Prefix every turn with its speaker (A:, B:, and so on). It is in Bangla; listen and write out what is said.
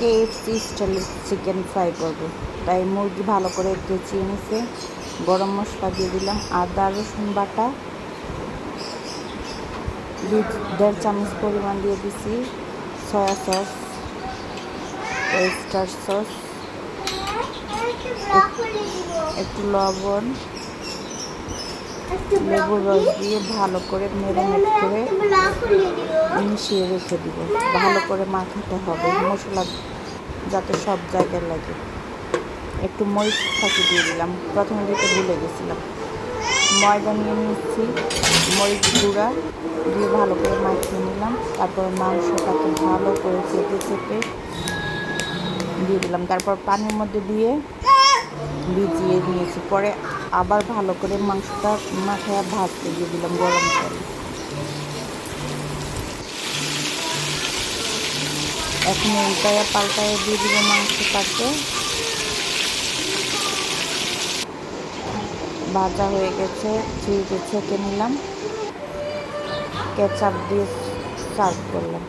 A: KFC স্টাইলে চিকেন ফ্রাই করবো, তাই মুরগি ভালো করে কেচিয়ে নিছে। গরম মশলা দিয়ে দিলাম, আদা রসুন বাটা 1.5 চামচ পরিমাণ দিয়ে দিছি, সয়া সস, ওয়েস্টার সস, একটু লবণ, লেবুর রস দিয়ে ভালো করে ম্যারিনেট করে মিশিয়ে রেখে দিব। ভালো করে মাখাতে হবে, মশলা যাতে সব জায়গায় লাগে। একটু মরিচ ফাঁকি দিয়ে দিলাম, প্রথমে দিতে ভুলে গেছিলাম। ময়দা নিয়ে নিচ্ছি, মরিচ গুঁড়া দিয়ে ভালো করে মাখিয়ে নিলাম। তারপর মাংসটাকে ভালো করে চেপে চেপে দিয়ে দিলাম। তারপর পানির মধ্যে দিয়ে ভিজিয়ে নিয়েছি। পরে আবার ভালো করে মাংসটা মাখায় ভাজতে দিয়ে দিলাম গরম তেলে। এখন উল্টায়া পাল্টায় দিয়ে দিব মাংসটাকে। ভাজা হয়ে গেছে, ছিঁড়ে ছেঁকে নিলাম, কেচাপ দিয়ে সার্ভ করলাম।